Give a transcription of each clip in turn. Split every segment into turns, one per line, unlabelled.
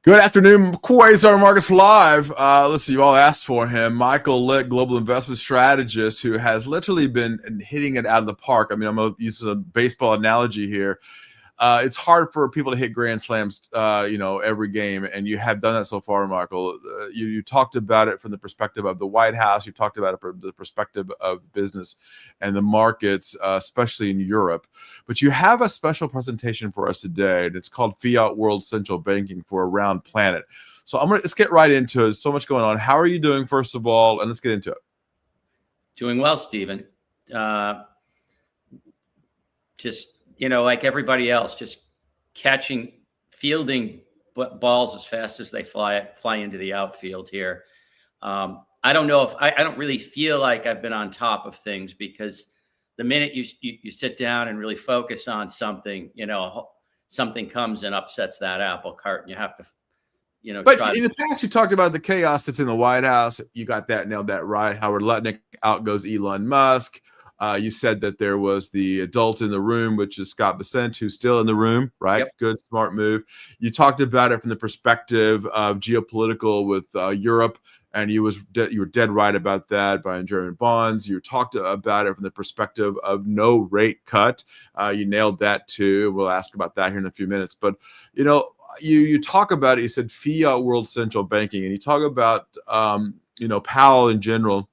Good afternoon, Quasar Markets Live. Listen, you all asked for him. Michael Litt, global investment strategist, who has literally been hitting it out of the park. I mean, I'm going to use a baseball analogy here. It's hard for people to hit grand slams, every game, and you have done that so far, Michael. You talked about it from the perspective of the White House. You talked about it from the perspective of business and the markets, especially in Europe. But you have a special presentation for us today, and it's called Fiat World Central Banking for a Round Planet. So let's get right into it. There's so much going on. How are you doing, first of all? And let's get into it.
Doing well, Stephen. Like everybody else, just fielding balls as fast as they fly into the outfield here. I don't know if I don't really feel like I've been on top of things, because the minute you sit down and really focus on something, something comes and upsets that apple cart, and you have to,
But in the past, you talked about the chaos that's in the White House. You got that, nailed that right. Howard Lutnick, out goes Elon Musk. You said that there was the adult in the room, which is Scott Bessent, who's still in the room, right?
Yep.
Good, smart move. You talked about it from the perspective of geopolitical with Europe, and you were dead right about that, buying German bonds. You talked about it from the perspective of no rate cut. You nailed that too. We'll ask about that here in a few minutes. But you talk about it. You said Fiat World Central Banking, and you talk about Powell in general.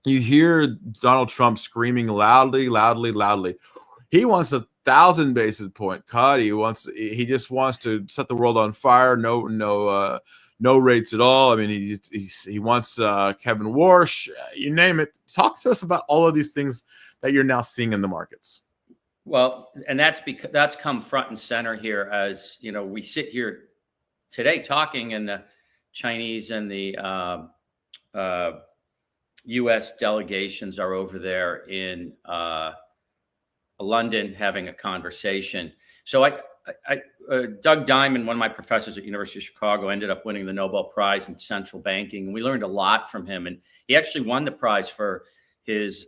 You hear Donald Trump screaming loudly. He wants 1,000 basis point cut. He just wants to set the world on fire. No rates at all. I mean, he wants Kevin Warsh. You name it. Talk to us about all of these things that you're now seeing in the markets.
Well, and that's come front and center here as we sit here today talking, and the Chinese and the U.S. delegations are over there in London having a conversation. So Doug Diamond, one of my professors at University of Chicago, ended up winning the Nobel Prize in central banking, and we learned a lot from him. And he actually won the prize for his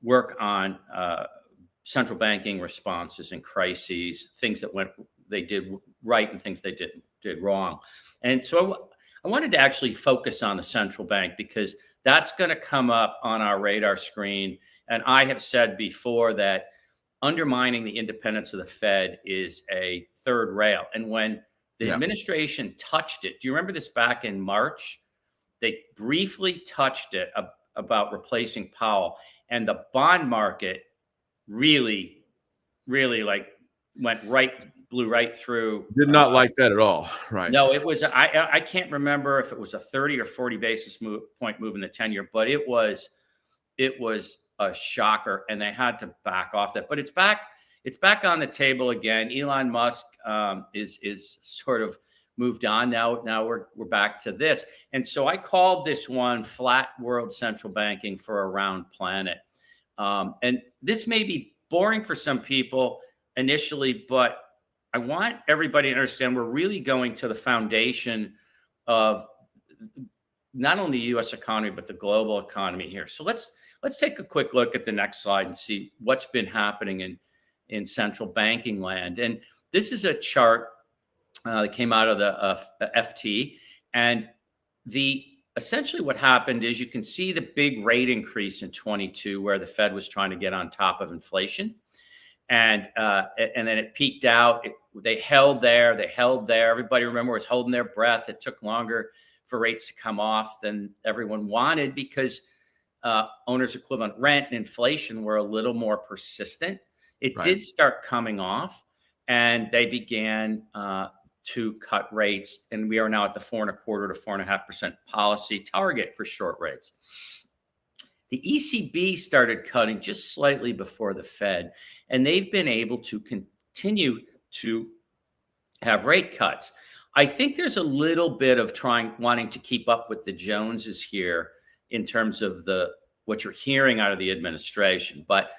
work on central banking responses and crises, things that they did right and things they did wrong. And so I wanted to actually focus on the central bank, because that's going to come up on our radar screen. And I have said before that undermining the independence of the Fed is a third rail. And when the administration touched it, do you remember this back in March? They briefly touched it about replacing Powell, and the bond market really blew right through.
Did not like that at all, right?
No, it was. I can't remember if it was a 30 or 40 basis point move in the 10-year, but it was a shocker, and they had to back off that. But it's back on the table again. Elon Musk is sort of moved on now. Now we're back to this, and so I called this one Flat World Central Banking for a Round Planet. And this may be boring for some people initially, but I want everybody to understand we're really going to the foundation of not only the U.S. economy, but the global economy here. So let's take a quick look at the next slide and see what's been happening in central banking land. And this is a chart that came out of the FT. And essentially what happened is you can see the big rate increase in 22, where the Fed was trying to get on top of inflation. And then it peaked out. They held there. Everybody, remember, was holding their breath. It took longer for rates to come off than everyone wanted, because owner's equivalent rent and inflation were a little more persistent. It did start coming off, and they began to cut rates. And we are now at the 4.25% to 4.5% policy target for short rates. The ECB started cutting just slightly before the Fed, and they've been able to continue to have rate cuts. I think there's a little bit of wanting to keep up with the Joneses here in terms of what you're hearing out of the administration. But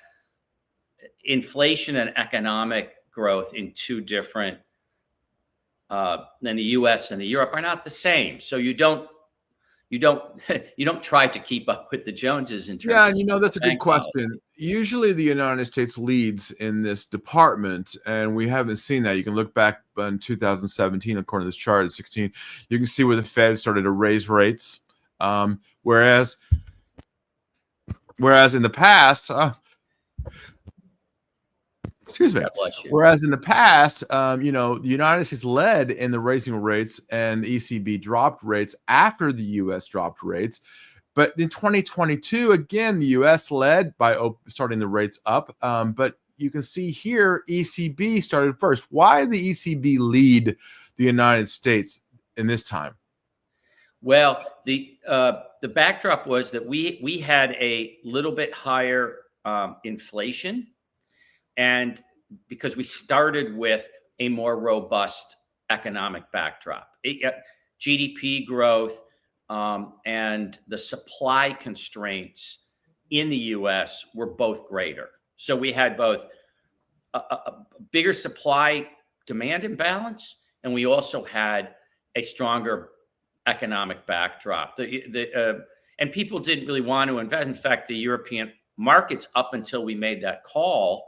inflation and economic growth in two different than the U.S. and the Europe are not the same. So you don't you don't you don't try to keep up with the Joneses in terms
Yeah,
of
and that's a good
bank policy.
question. Usually the United States leads in this department, and we haven't seen that. You can look back in 2017, according to this chart at 16, you can see where the Fed started to raise rates. Whereas in the past, excuse me.
God bless you.
Whereas in the past, the United States led in the raising rates, and the ECB dropped rates after the U.S. dropped rates. But in 2022, again, the U.S. led by starting the rates up. But you can see here, ECB started first. Why did the ECB lead the United States in this time?
Well, the backdrop was that we had a little bit higher inflation, and because we started with a more robust economic backdrop, GDP growth. And the supply constraints in the U.S. were both greater. So we had both a bigger supply demand imbalance, and we also had a stronger economic backdrop. And people didn't really want to invest. In fact, the European markets, up until we made that call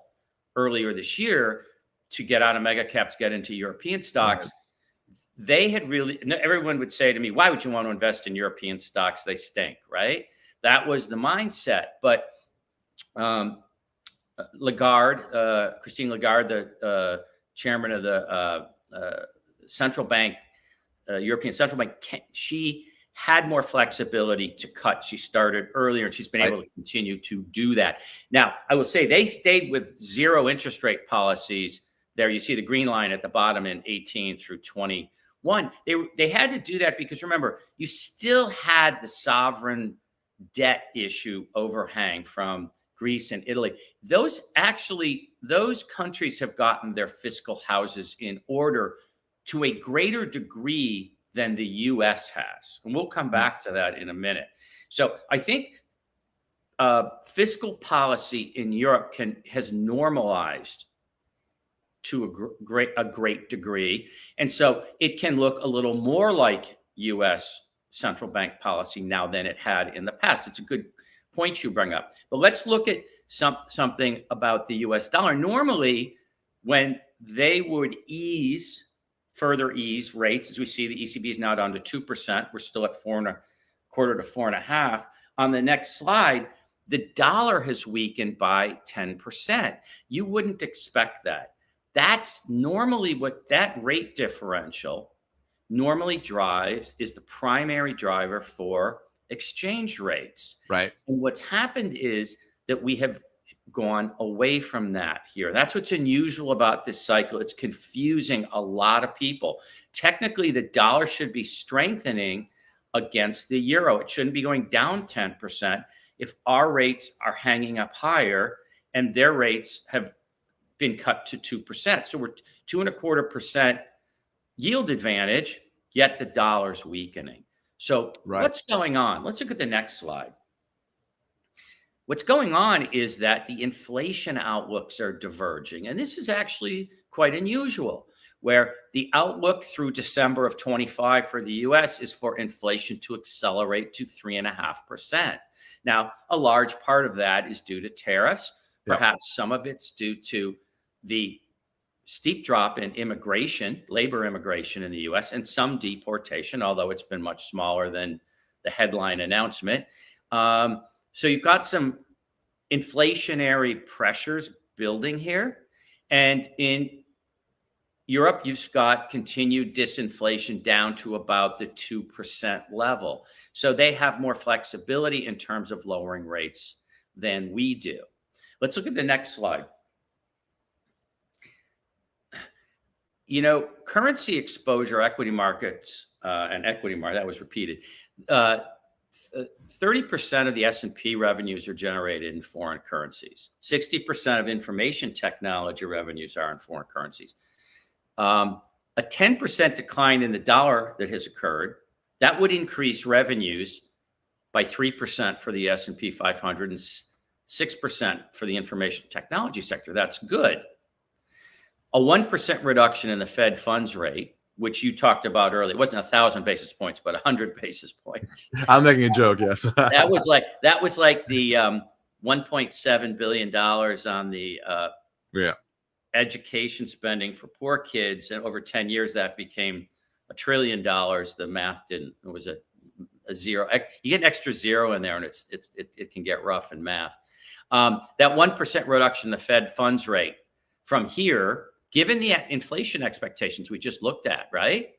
earlier this year to get out of mega caps, get into European stocks, right, they had really, everyone would say to me, why would you want to invest in European stocks? They stink, right? That was the mindset. But Christine Lagarde, the chairman of the central bank, European Central Bank, she had more flexibility to cut. She started earlier, and she's been able to continue to do that. Now, I will say they stayed with zero interest rate policies. There you see the green line at the bottom in 18 through 21. They had to do that because, remember, you still had the sovereign debt issue overhang from Greece and Italy. Those countries have gotten their fiscal houses in order to a greater degree than the U.S. has. And we'll come back to that in a minute. So I think fiscal policy in Europe has normalized to a great degree. And so it can look a little more like U.S. central bank policy now than it had in the past. It's a good point you bring up. But let's look at something about the U.S. dollar. Normally, when they would further ease rates, as we see the ECB is now down to 2%. We're still at 4.25% to 4.5%. On the next slide, the dollar has weakened by 10%. You wouldn't expect that. That's normally what that rate differential normally drives, is the primary driver for exchange rates.
Right.
And what's happened is that we have gone away from that here. That's what's unusual about this cycle. It's confusing a lot of people. Technically, the dollar should be strengthening against the euro. It shouldn't be going down 10% if our rates are hanging up higher and their rates have been cut to 2%. So we're 2.25% yield advantage, yet the dollar's weakening. So What's going on? Let's look at the next slide. What's going on is that the inflation outlooks are diverging. And this is actually quite unusual, where the outlook through December of 25 for the US is for inflation to accelerate to 3.5%. Now, a large part of that is due to tariffs. Perhaps some of it's due to the steep drop in labor immigration in the US, and some deportation, although it's been much smaller than the headline announcement. So you've got some inflationary pressures building here. And in Europe, you've got continued disinflation down to about the 2% level. So they have more flexibility in terms of lowering rates than we do. Let's look at the next slide. Currency exposure, equity markets, and equity market, that was repeated. 30% of the S&P revenues are generated in foreign currencies. 60% of information technology revenues are in foreign currencies. A 10% decline in the dollar that has occurred, that would increase revenues by 3% for the S&P 500 and 6% for the information technology sector. That's good. A 1% reduction in the Fed funds rate which you talked about earlier. It wasn't 1,000 basis points, but 100 basis points.
I'm making a joke. Yes.
That was like the $1.7 billion on the
Yeah.
education spending for poor kids, and over 10 years that became $1 trillion. The math didn't. It was a zero. You get an extra zero in there, and it can get rough in math. That 1% reduction in the Fed funds rate from here, given the inflation expectations we just looked at, right?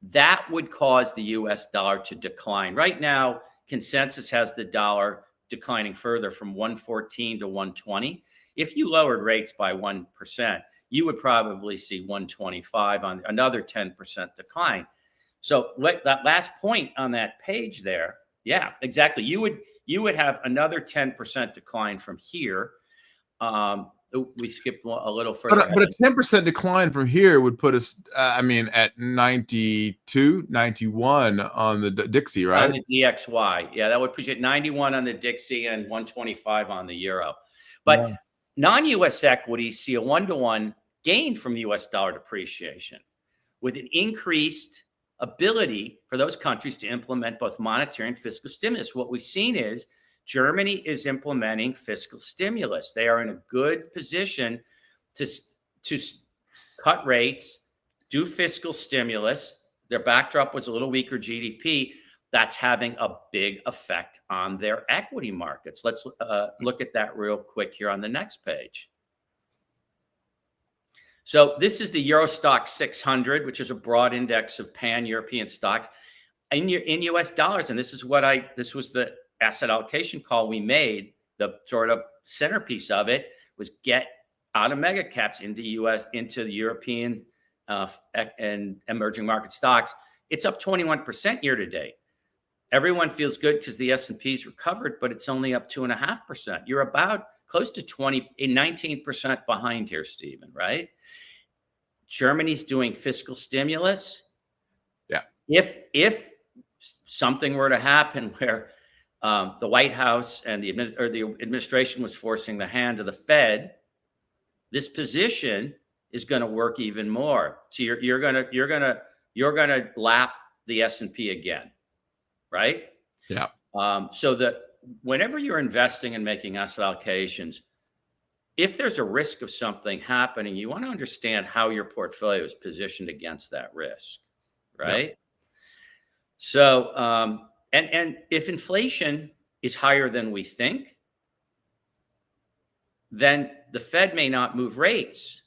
That would cause the US dollar to decline. Right now, consensus has the dollar declining further from 114 to 120. If you lowered rates by 1%, you would probably see 125 on another 10% decline. So that last point on that page there, yeah, exactly. You would have another 10% decline from here. We skipped a little further.
But a 10% decline from here would put us, at 92, 91 on the Dixie, right?
On the DXY. Yeah, that would push it 91 on the Dixie and 125 on the euro. But non-US equities see a 1-to-1 gain from the US dollar depreciation, with an increased ability for those countries to implement both monetary and fiscal stimulus. What we've seen is Germany is implementing fiscal stimulus. They are in a good position to cut rates, do fiscal stimulus. Their backdrop was a little weaker GDP. That's having a big effect on their equity markets. Let's look at that real quick here on the next page. So this is the Euro Stoxx 600, which is a broad index of pan-European stocks in US dollars. And this was the asset allocation call we made. The sort of centerpiece of it was get out of mega caps into the European and emerging market stocks. It's up 21% year to date. Everyone feels good because the S&P's recovered, but it's only up 2.5%. You're about close to 19% behind here, Stephen, right? Germany's doing fiscal stimulus.
Yeah.
If something were to happen where the White House and the administration was forcing the hand of the Fed, this position is going to work even more. So you're going to lap the S&P again, right?
Yeah.
So that whenever you're investing and making asset allocations, if there's a risk of something happening, you want to understand how your portfolio is positioned against that risk, right? Yeah. So, and if inflation is higher than we think, then the Fed may not move rates,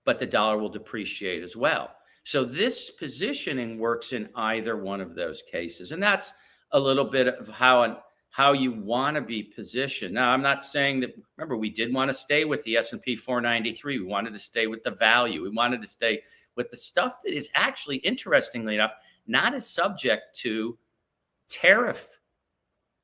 but the dollar will depreciate as well. So this positioning works in either one of those cases. And that's a little bit of how you want to be positioned. Now, I'm not saying that, remember, we did want to stay with the S&P 493. We wanted to stay with the value. We wanted to stay with the stuff that is actually, interestingly enough, not as subject to tariff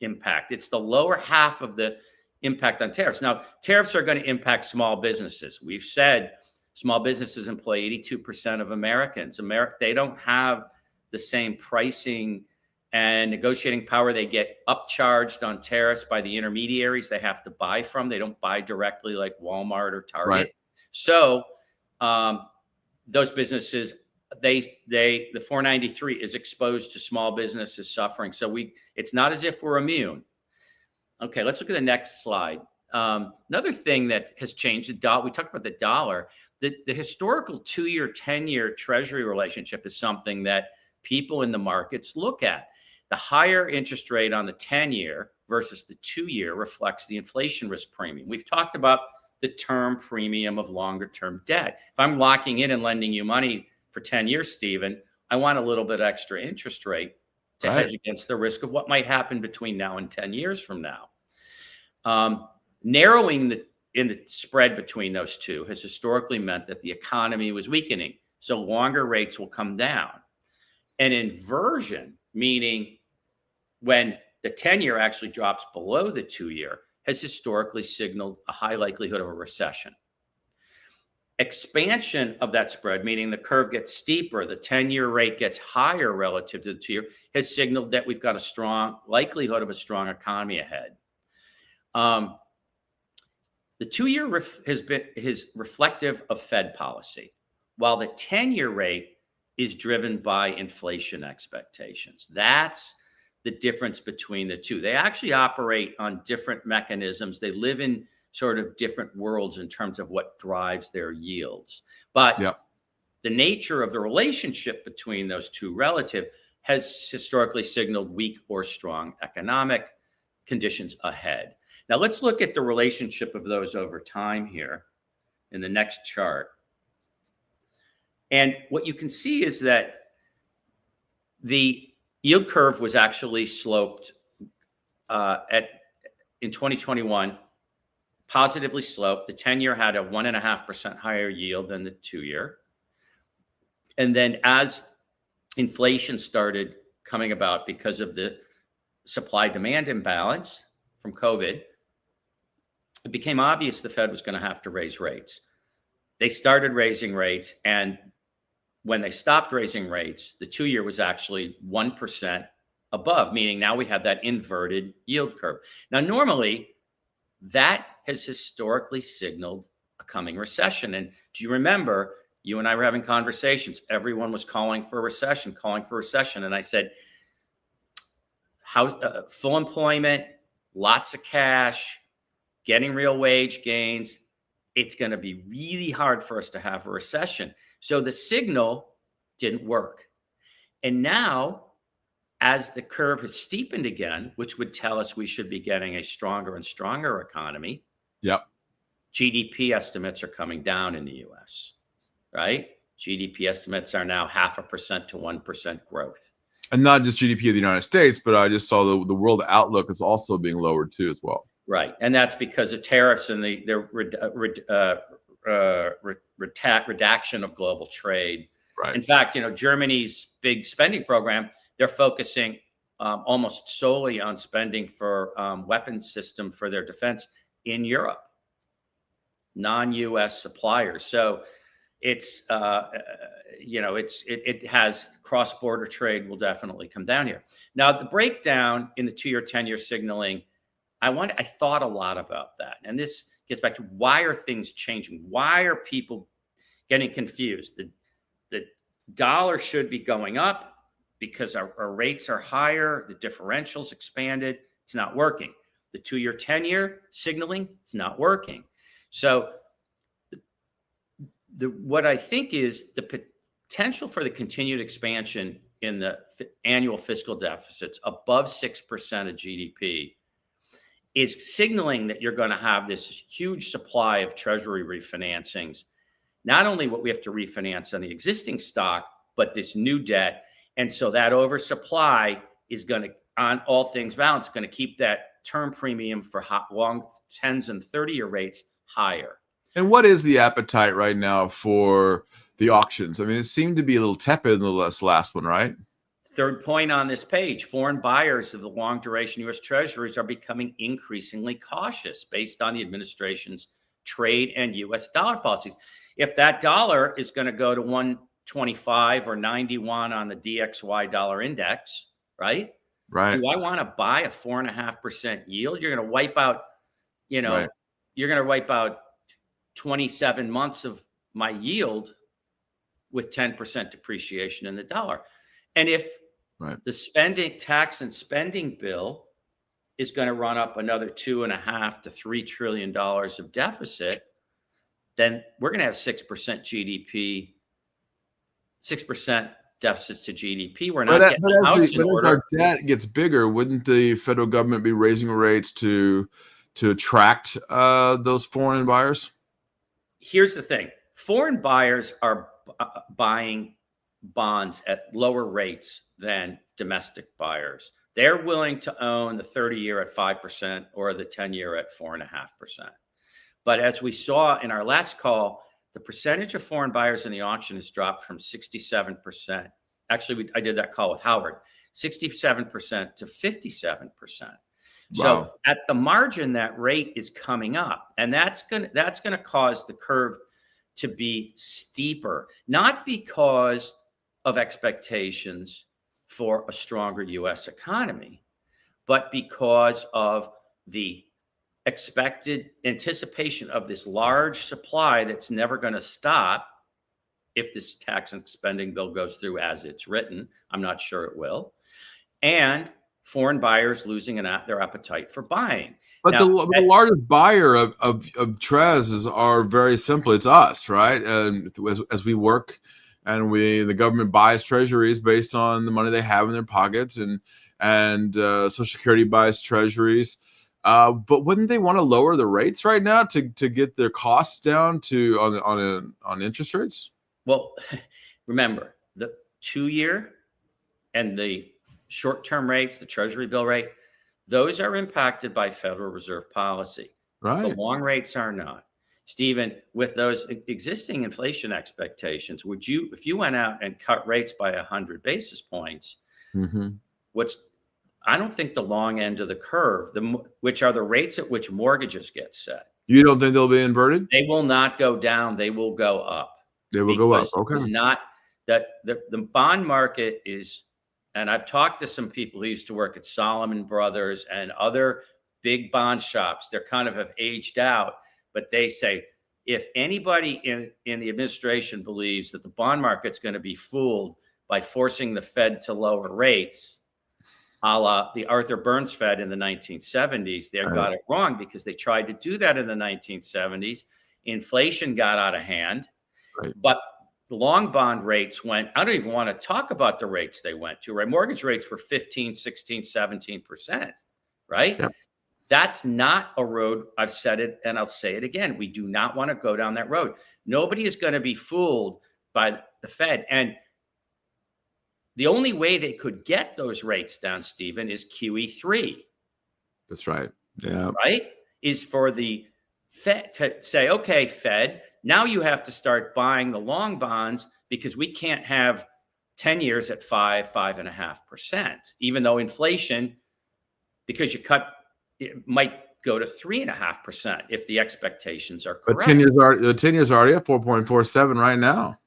impact. It's the lower half of the impact on tariffs. Now, tariffs are going to impact small businesses. We've said small businesses employ 82% of Americans. They don't have the same pricing and negotiating power. They get upcharged on tariffs by the intermediaries they have to buy from. They don't buy directly like Walmart or Target. Right. So those businesses, the 493 is exposed to small businesses suffering. So it's not as if we're immune. Okay, let's look at the next slide. Another thing that has changed, we talked about the dollar. The historical 2-year, 10-year Treasury relationship is something that people in the markets look at. The higher interest rate on the 10-year versus the 2-year reflects the inflation risk premium. We've talked about the term premium of longer-term debt. If I'm locking in and lending you money for 10 years, Stephen, I want a little bit extra interest rate to hedge against the risk of what might happen between now and 10 years from now. Narrowing the spread between those two has historically meant that the economy was weakening, so longer rates will come down. An inversion, meaning when the 10-year actually drops below the 2-year, has historically signaled a high likelihood of a recession. Expansion of that spread, meaning the curve gets steeper, the 10-year rate gets higher relative to the 2-year, has signaled that we've got a strong likelihood of a strong economy ahead. The 2-year is reflective of Fed policy. while the 10-year rate is driven by inflation expectations. That's the difference between the two. They actually operate on different mechanisms. They live in sort of different worlds in terms of what drives their yields. But
Yep.
the nature of the relationship between those two relative has historically signaled weak or strong economic conditions ahead. Now let's look at the relationship of those over time here in the next chart. And what you can see is that the yield curve was actually sloped in 2021, positively sloped. The 10-year had a 1.5% higher yield than the 2-year. And then as inflation started coming about because of the supply-demand imbalance from COVID, it became obvious the Fed was going to have to raise rates. They started raising rates, and when they stopped raising rates, the 2-year was actually 1% above, meaning now we have that inverted yield curve. Now, normally, that has historically signaled a coming recession. And do you remember, you and I were having conversations, everyone was calling for a recession. And I said, full employment, lots of cash, getting real wage gains, it's going to be really hard for us to have a recession. So the signal didn't work. And now, as the curve has steepened again, which would tell us we should be getting a stronger and stronger economy,
Yep.
GDP estimates are coming down in the US, right? GDP estimates are now 0.5% to 1% growth.
And not just GDP of the United States, but I just saw the world outlook is also being lowered too as well.
Right. And that's because of tariffs and the redaction of global trade.
Right.
In fact, Germany's big spending program, they're focusing almost solely on spending for weapons system for their defense in Europe, non-US suppliers. So it's, it has cross-border trade will definitely come down here. Now, the breakdown in the 2-year, 10-year signaling, I thought a lot about that. And this gets back to, why are things changing? Why are people getting confused? The dollar should be going up because our rates are higher. The differential's expanded. It's not working. The 2-year, 10-year signaling, it's not working. So what I think is the potential for the continued expansion in the annual fiscal deficits above 6% of GDP is signaling that you're going to have this huge supply of treasury refinancings, not only what we have to refinance on the existing stock, but this new debt. And so that oversupply is going to, on all things balanced, going to keep that term premium for long 10s and 30-year rates higher.
And what is the appetite right now for the auctions? I mean, it seemed to be a little tepid in the last one, right?
Third point on this page, foreign buyers of the long duration U.S. Treasuries are becoming increasingly cautious based on the administration's trade and U.S. dollar policies. If that dollar is going to go to 125 or 91 on the DXY dollar index, right?
Right.
Do I want to buy a 4.5% yield? You're going to wipe out,
Right.
You're going to wipe out 27 months of my yield with 10% depreciation in the dollar. And if the spending tax and spending bill is going to run up another $2.5 to $3 trillion of deficit, then we're going to have 6% GDP, 6% deficits to GDP. We're not getting the house in order.
As our debt gets bigger, wouldn't the federal government be raising rates to attract those foreign buyers?
Here's the thing. Foreign buyers are buying bonds at lower rates than domestic buyers. They're willing to own the 30-year at 5% or the 10-year at 4.5%. But as we saw in our last call, the percentage of foreign buyers in the auction has dropped from 67%. Actually, I did that call with Howard, 67% to 57%.
Wow.
So at the margin, that rate is coming up, and that's going to cause the curve to be steeper, not because of expectations for a stronger U.S. economy, but because of the expected anticipation of this large supply that's never going to stop if this tax and spending bill goes through as it's written. I'm not sure it will. And foreign buyers losing their appetite for buying.
But
Now,
the largest buyer of Trez are very simple. It's us, right? And as we work, and the government buys treasuries based on the money they have in their pockets, and Social Security buys treasuries. But wouldn't they want to lower the rates right now to get their costs down to on interest rates?
Well, remember the 2-year and the short-term rates, the Treasury bill rate, those are impacted by Federal Reserve policy.
Right.
The long rates are not. Stephen, with those existing inflation expectations, if you went out and cut rates by 100 basis points, I don't think the long end of the curve, which are the rates at which mortgages get set.
You don't think they'll be inverted?
They will not go down. They will go up.
They will go up. Okay.
It's not that the bond market is, and I've talked to some people who used to work at Solomon Brothers and other big bond shops. They're kind of have aged out, but they say, if anybody in the administration believes that the bond market's going to be fooled by forcing the Fed to lower rates, a la the Arthur Burns Fed in the 1970s, they got it wrong, because they tried to do that in the 1970s. Inflation got out of hand, but the long bond rates went, I don't even want to talk about the rates they went to, right? Mortgage rates were 15, 16, 17%, right? Yep. That's not a road. I've said it and I'll say it again. We do not want to go down that road. Nobody is going to be fooled by the Fed. And the only way they could get those rates down, Stephen, is QE3.
That's right. Yeah.
Right? Is for the Fed to say, okay, Fed, now you have to start buying the long bonds, because we can't have 10 years at 5.5%, even though inflation, because you cut, it might go to 3.5% if the expectations are correct.
But the 10 years already at 4.47 right now.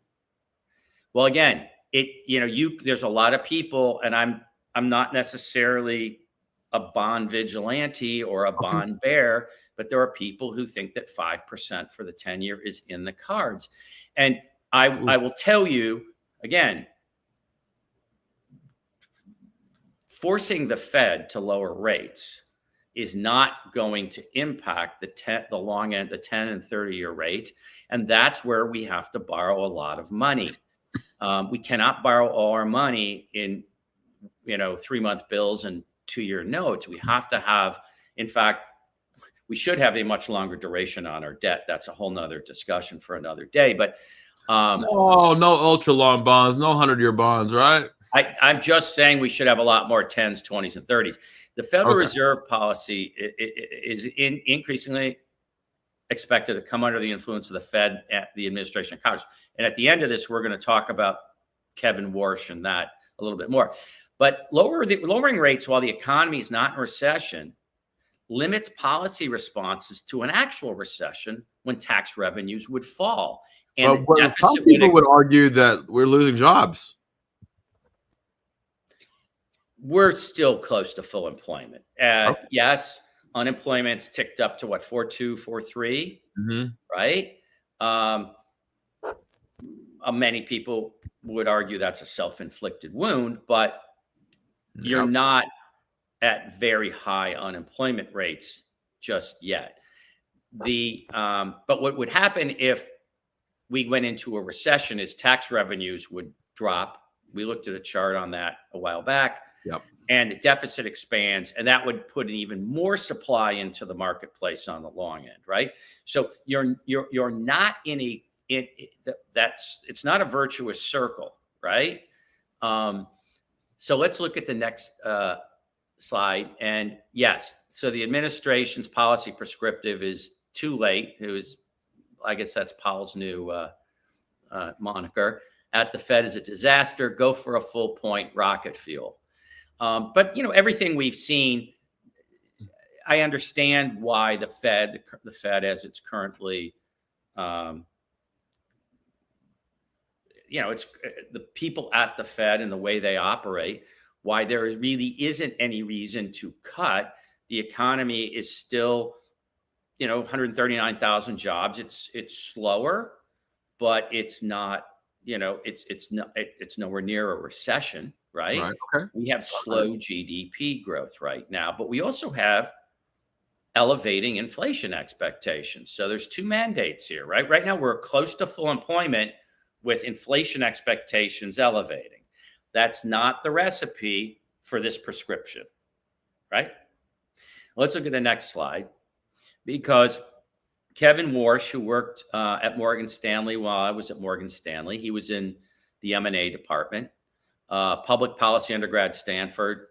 Well, again, there's a lot of people, and I'm not necessarily a bond vigilante or a bond bear, but there are people who think that 5% for the 10-year is in the cards. And I will tell you again, forcing the Fed to lower rates is not going to impact the long end, the 10 and 30-year rate. And that's where we have to borrow a lot of money. We cannot borrow all our money in, 3-month bills and 2-year notes. We have to have, in fact, we should have a much longer duration on our debt. That's a whole nother discussion for another day. But
no ultra long bonds, no 100-year bonds, right?
I'm just saying we should have a lot more 10s, 20s, and 30s. The Federal Reserve policy is increasingly expected to come under the influence of the Fed, at the administration of Congress. And at the end of this, we're going to talk about Kevin Warsh and that a little bit more. But lowering rates while the economy is not in recession limits policy responses to an actual recession, when tax revenues would fall. And
some people would argue that we're losing jobs.
We're still close to full employment. Yes, unemployment's ticked up to 4.2, 4.3, right? Many people would argue that's a self-inflicted wound, but you're not at very high unemployment rates just yet. But what would happen if we went into a recession is tax revenues would drop. We looked at a chart on that a while back.
Yep.
And the deficit expands, and that would put even more supply into the marketplace on the long end, right? So you're not it's not a virtuous circle, right? So let's look at the next slide. And yes, so the administration's policy prescriptive is too late. I guess that's Powell's new moniker. At the Fed is a disaster. Go for a full point rocket fuel. But everything we've seen, I understand why the Fed as it's currently, it's the people at the Fed and the way they operate, why there really isn't any reason to cut. The economy is still, 139,000 jobs. It's slower, but it's not it's nowhere near a recession, right?
Right. Okay.
We have slow GDP growth right now, but we also have elevating inflation expectations. So there's two mandates here, right? Right now we're close to full employment with inflation expectations elevating. That's not the recipe for this prescription, right? Let's look at the next slide, because Kevin Warsh, who worked at Morgan Stanley while I was at Morgan Stanley, he was in the M&A department, public policy undergrad, Stanford,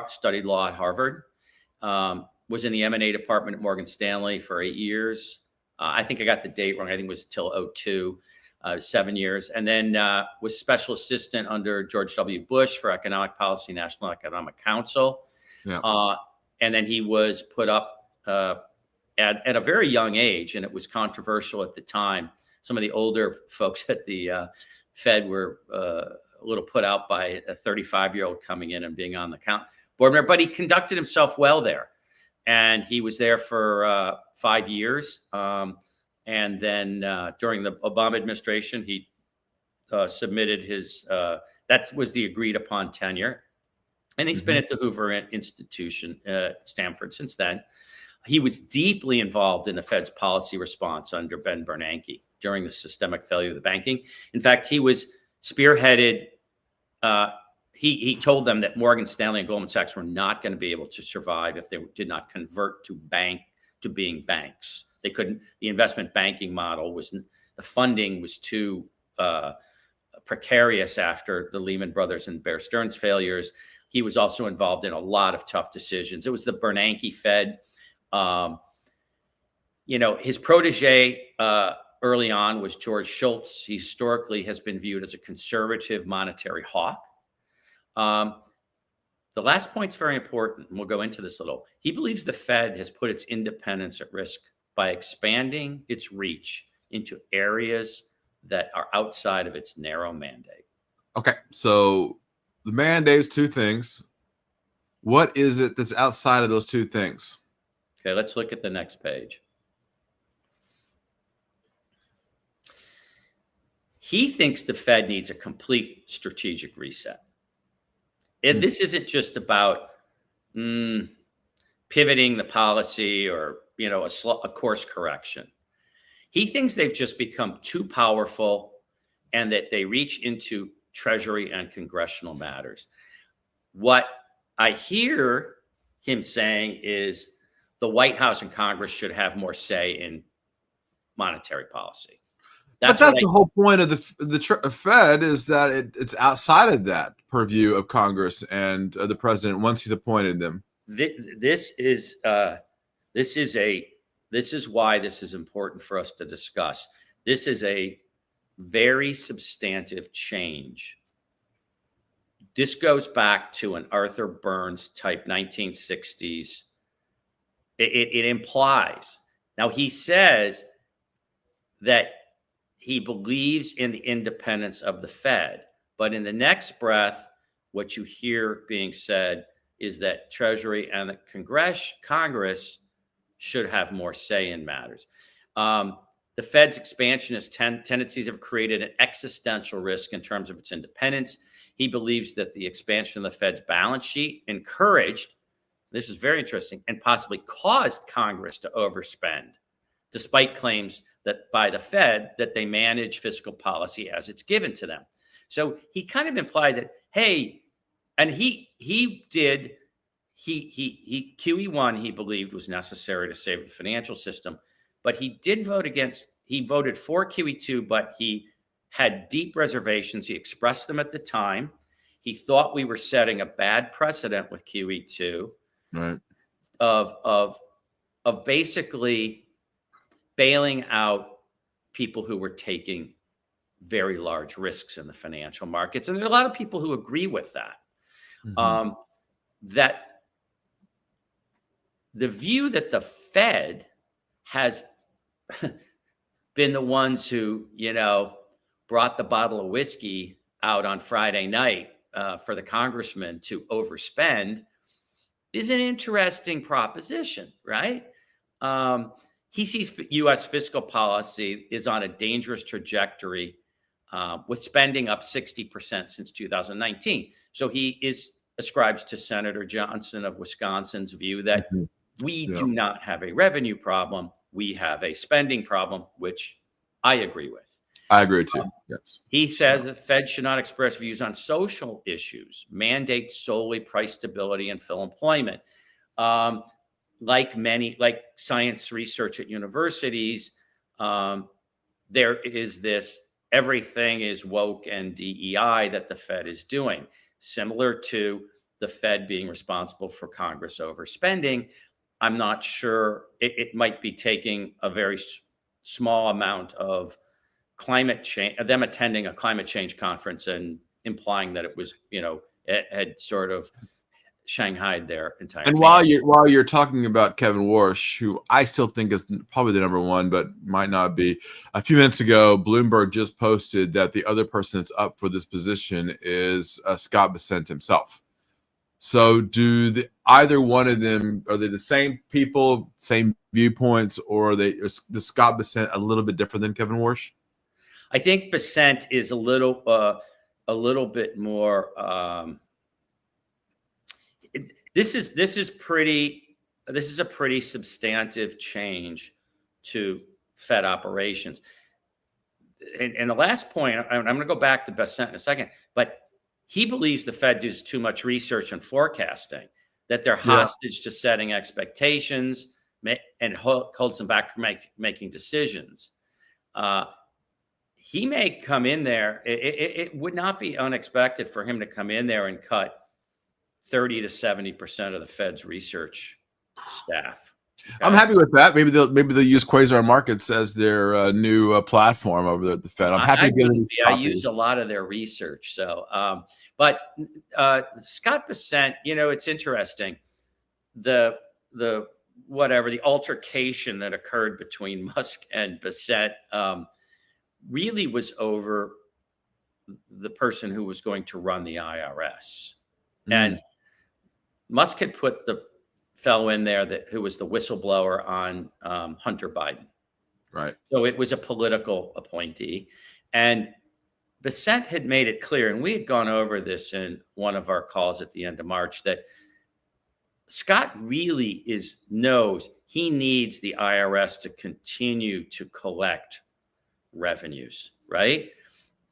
studied law at Harvard, was in the M&A department at Morgan Stanley for 8 years. I think I got the date wrong. I think it was till 2002, 7 years. And then was special assistant under George W. Bush for economic policy, National Economic Council.
Yeah.
And then he was put up at a very young age, and it was controversial at the time. Some of the older folks at the Fed were a little put out by a 35-year-old coming in and being on the board member, but he conducted himself well there. And he was there for 5 years. And then during the Obama administration, he submitted his, that was the agreed upon tenure. And he's been at the Hoover Institution, Stanford, since then. He was deeply involved in the Fed's policy response under Ben Bernanke during the systemic failure of the banking. In fact, he was spearheaded. He told them that Morgan Stanley and Goldman Sachs were not going to be able to survive if they did not convert to being banks. They couldn't. The investment banking model the funding was too precarious after the Lehman Brothers and Bear Stearns failures. He was also involved in a lot of tough decisions. It was the Bernanke Fed. His protege early on was George Shultz. He historically has been viewed as a conservative monetary hawk. The last point's very important, and we'll go into this a little. He believes the Fed has put its independence at risk by expanding its reach into areas that are outside of its narrow mandate.
Okay, so the mandate is two things. What is it that's outside of those two things?
Okay, let's look at the next page. He thinks the Fed needs a complete strategic reset. And this isn't just about pivoting the policy or a course correction. He thinks they've just become too powerful and that they reach into Treasury and congressional matters. What I hear him saying is the White House and Congress should have more say in monetary policy.
That's the whole point of the Fed, is that it's outside of that purview of Congress and the president once he's appointed them.
This is why this is important for us to discuss. This is a very substantive change. This goes back to an Arthur Burns type 1960s. It implies. Now, he says that he believes in the independence of the Fed, but in the next breath, what you hear being said is that Treasury and the Congress should have more say in matters. The Fed's expansionist tendencies have created an existential risk in terms of its independence. He believes that the expansion of the Fed's balance sheet encouraged, this is very interesting, and possibly caused Congress to overspend, despite claims that by the Fed that they manage fiscal policy as it's given to them. So he kind of implied that, hey, and QE1 he believed was necessary to save the financial system, but he voted for QE2, but he had deep reservations. He expressed them at the time. He thought we were setting a bad precedent with QE2, right, of basically bailing out people who were taking very large risks in the financial markets. And there are a lot of people who agree with that. That the view that the Fed has been the ones who, brought the bottle of whiskey out on Friday night for the congressman to overspend is an interesting proposition, right? He sees U.S. fiscal policy is on a dangerous trajectory with spending up 60% since 2019. So he ascribes to Senator Johnson of Wisconsin's view that we do not have a revenue problem. We have a spending problem, which I agree with.
I agree too. Yes.
He says the Fed should not express views on social issues, mandate solely price stability and fill employment. Like science research at universities, there is this everything is woke and DEI that the Fed is doing, similar to the Fed being responsible for Congress overspending. I'm not sure it might be taking a very small amount of climate change, them attending a climate change conference and implying that it was, it had sort of shanghaied their entire.
And while you're talking about Kevin Warsh, who I still think is probably the number one, but might not be. A few minutes ago, Bloomberg just posted that the other person that's up for this position is Scott Bessent himself. So either one of them, are they the same people, same viewpoints, or is Scott Bessent a little bit different than Kevin Warsh?
I think Bessent is a little bit more. This is a pretty substantive change to Fed operations. And the last point, I'm going to go back to Bessent in a second, but he believes the Fed does too much research and forecasting, that they're hostage to setting expectations and holds them back from making decisions. He may come in there. It would not be unexpected for him to come in there and cut 30 to 70% of the Fed's research staff. Okay?
I'm happy with that. Maybe they'll use Quasar Markets as their new platform over there at the Fed. I'm happy to get it.
I use a lot of their research. So, but Scott Bessent, it's interesting. The altercation that occurred between Musk and Bessent really was over the person who was going to run the IRS. And Musk had put the fellow in there who was the whistleblower on Hunter Biden.
Right.
So it was a political appointee. And Bessent had made it clear, and we had gone over this in one of our calls at the end of March, that Scott really knows he needs the IRS to continue to collect revenues, right?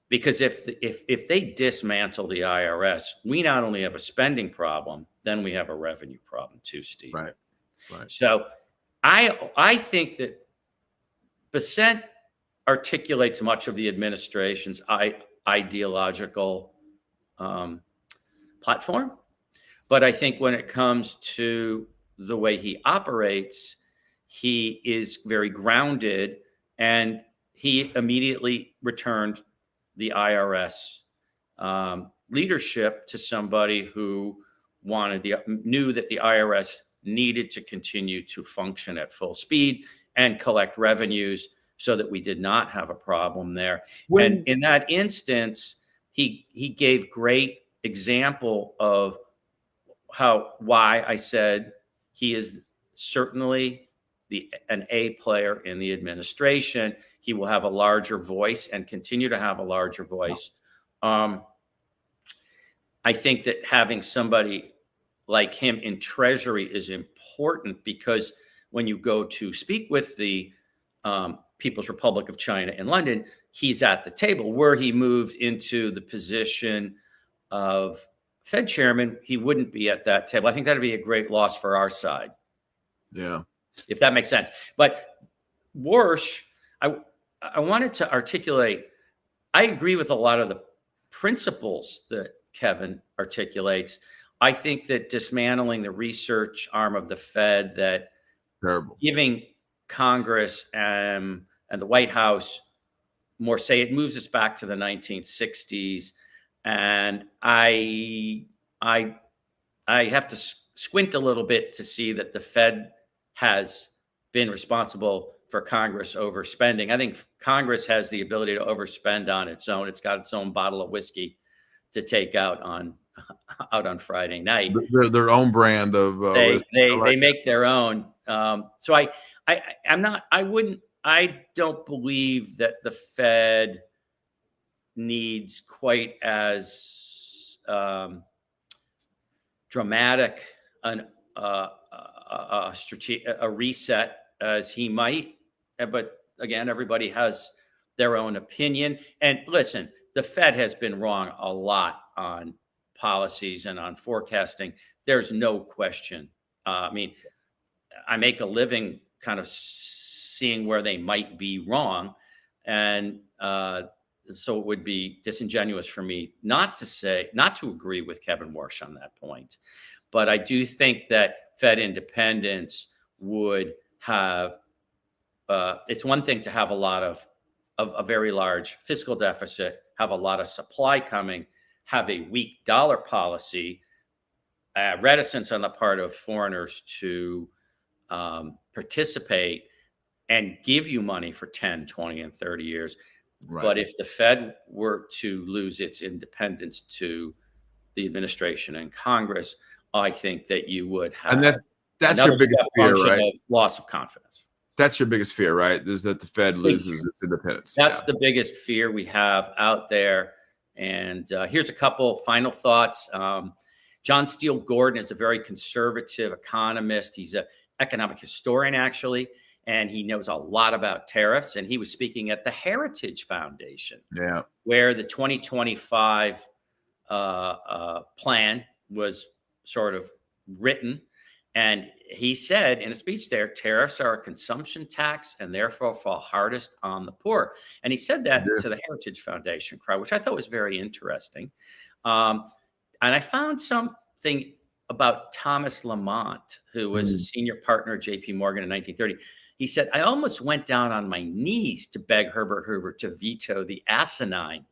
Because if they dismantle the IRS, we not only have a spending problem, then we have a revenue problem too, Steve.
Right.
So I think that Bessent articulates much of the administration's ideological platform. But I think when it comes to the way he operates, he is very grounded, and he immediately returned the IRS leadership to somebody who knew that the IRS needed to continue to function at full speed and collect revenues so that we did not have a problem there. And in that instance, he gave great example of why I said he is certainly an A player in the administration. He will have a larger voice and continue to have a larger voice. I think that having somebody like him in Treasury is important, because when you go to speak with the People's Republic of China in London, he's at the table. Where he moved into the position of Fed chairman, he wouldn't be at that table. I think that'd be a great loss for our side.
Yeah.
If that makes sense. But Warsh, I wanted to articulate, I agree with a lot of the principles that Kevin articulates. I think that dismantling the research arm of the Fed, that giving Congress and the White House more say, it moves us back to the 1960s. And I have to squint a little bit to see that the Fed has been responsible for Congress overspending. I think Congress has the ability to overspend on its own. It's got its own bottle of whiskey to take out on Friday night.
Their own brand of
they make their own. So I don't believe that the Fed needs quite as dramatic a reset as he might. But again, everybody has their own opinion. And listen, the Fed has been wrong a lot on policies and on forecasting. There's no question. I mean, I make a living kind of seeing where they might be wrong. And so it would be disingenuous for me not to agree with Kevin Warsh on that point. But I do think that Fed independence would have, it's one thing to have a lot of a very large fiscal deficit, have a lot of supply coming, have a weak dollar policy, reticence on the part of foreigners to participate and give you money for 10, 20, and 30 years. Right. But if the Fed were to lose its independence to the administration and Congress, I think that you would have,
and that's your biggest fear, right?
Of loss of confidence.
That's your biggest fear, right? Is that the Fed loses its independence.
That's the biggest fear we have out there. And here's a couple final thoughts. John Steele Gordon is a very conservative economist. He's an economic historian, actually, and he knows a lot about tariffs. And he was speaking at the Heritage Foundation, where the 2025 plan was sort of written. And he said in a speech there, tariffs are a consumption tax and therefore fall hardest on the poor. And he said that to the Heritage Foundation crowd, which I thought was very interesting. And I found something about Thomas Lamont, who was a senior partner at JP Morgan in 1930. He said, I almost went down on my knees to beg Herbert Hoover to veto the asinine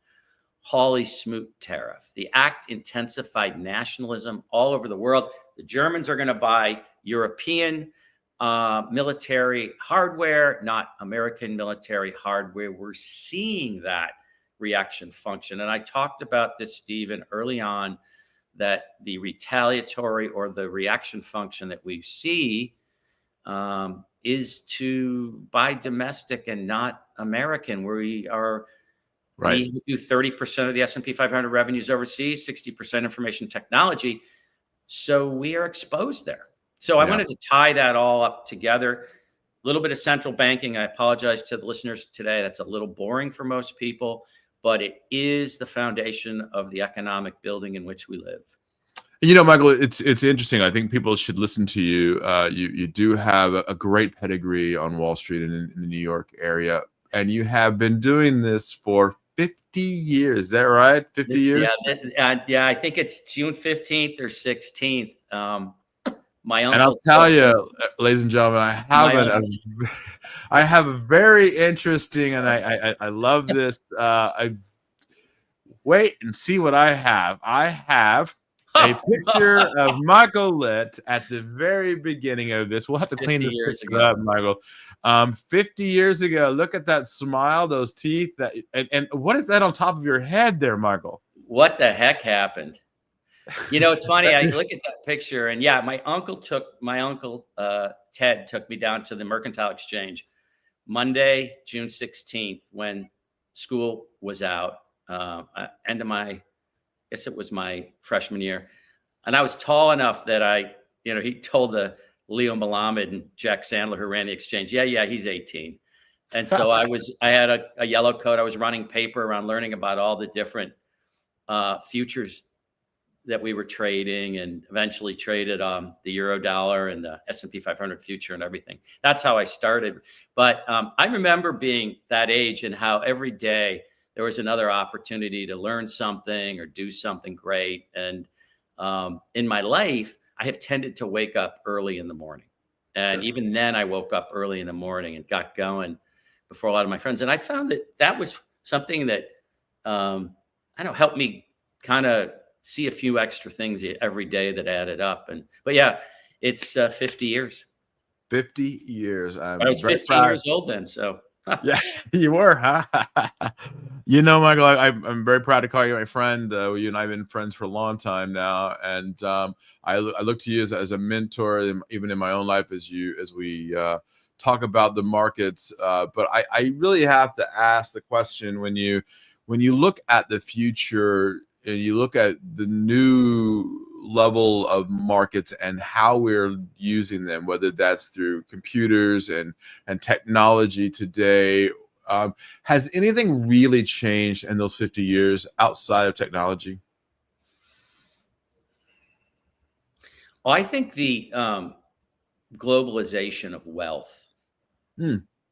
Hawley-Smoot tariff. The act intensified nationalism all over the world. The Germans are going to buy European military hardware, not American military hardware. We're seeing that reaction function. And I talked about this, Stephen, early on, that the retaliatory or the reaction function that we see is to buy domestic and not American. We are we do 30% of the S&P 500 revenues overseas, 60% information technology. So we are exposed there. So I wanted to tie that all up together. A little bit of central banking. I apologize to the listeners today. That's a little boring for most people, but it is the foundation of the economic building in which we live.
You know, Michael, it's interesting. I think people should listen to you. You do have a great pedigree on Wall Street and in the New York area, and you have been doing this for 50 years. Is that right? 50 years?
Yeah, I think it's June 15th or 16th. My uncle.
And I'll tell you, ladies and gentlemen, I have a very interesting, and I love this. Wait and see what I have. I have a picture of Michael Litt at the very beginning of this. We'll have to clean this up, Michael. 50 years ago, look at that smile, those teeth. And what is that on top of your head there, Michael?
What the heck happened? You know, it's funny. I look at that picture, and my uncle Ted took me down to the Mercantile Exchange Monday, June 16th, when school was out. End of I guess it was my freshman year, and I was tall enough that he told the Leo Malamed and Jack Sandler, who ran the exchange, he's 18. And so I had a yellow coat. I was running paper around, learning about all the different futures that we were trading, and eventually traded the euro dollar and the S&P 500 future and everything. That's how I started. But I remember being that age and how every day there was another opportunity to learn something or do something great. And in my life, I have tended to wake up early in the morning. And even then I woke up early in the morning and got going before a lot of my friends. And I found that was something that, helped me kind of see a few extra things every day that added up. But it's 50 years.
50 years.
I was 15 years old then. So
yeah, you were, huh? You know, Michael, I'm very proud to call you my friend. You and I have been friends for a long time now, and I look to you as a mentor, even in my own life, as we talk about the markets. But I really have to ask the question: when you when you look at the future and you look at the new level of markets and how we're using them, whether that's through computers and technology today, has anything really changed in those 50 years outside of technology?
Well, I think the globalization of wealth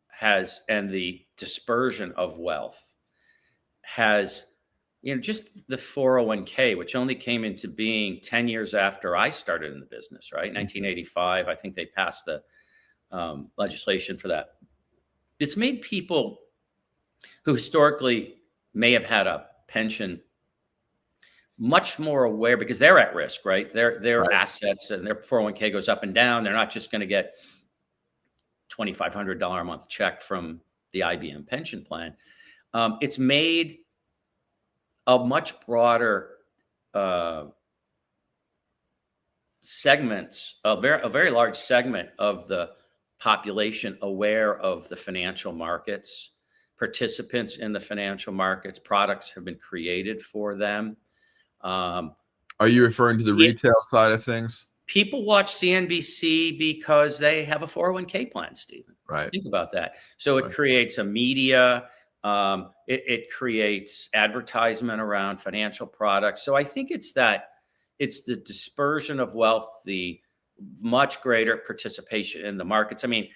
has, and the dispersion of wealth has, just the 401k, which only came into being 10 years after I started in the business, right? 1985, I think they passed the legislation for that. It's made people who historically may have had a pension much more aware, because they're at risk, right? Their
Right.
assets and their 401k goes up and down. They're not just going to get $2,500 a month check from the IBM pension plan. It's made a much broader segments, a very large segment of the population aware of the financial markets, participants in the financial markets. Products have been created for them.
Are you referring to the retail side of things?
People watch CNBC because they have a 401k plan, Stephen.
Right.
Think about that. So it creates a media, it creates advertisement around financial products. So I think it's the dispersion of wealth, the much greater participation in the markets. I mean,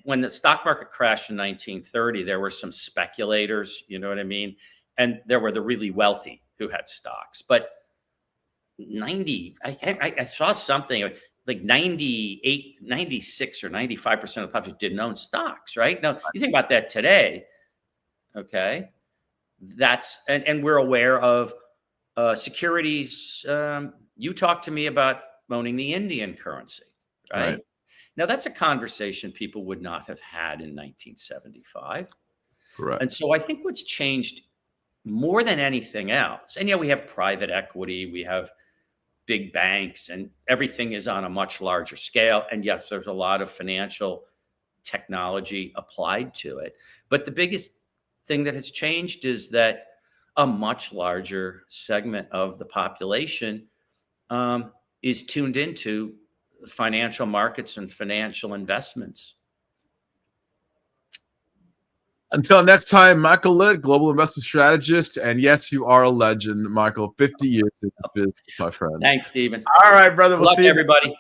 when the stock market crashed in 1930, there were some speculators, you know what I mean? And there were the really wealthy who had stocks. But I saw something like 98, 96 or 95% of the population didn't own stocks, right? Now, you think about that today, okay? And we're aware of securities. You talked to me about owning the Indian currency, right? Now, that's a conversation people would not have had in 1975.
Correct.
And so I think what's changed more than anything else, and we have private equity, we have big banks, and everything is on a much larger scale. And yes, there's a lot of financial technology applied to it. But the biggest thing that has changed is that a much larger segment of the population is tuned into financial markets and financial investments.
Until next time, Michael Litt, global investment strategist. And yes, you are a legend, Michael. 50 years in the business, my friend.
Thanks, Stephen.
All right, brother. We'll see you,
everybody.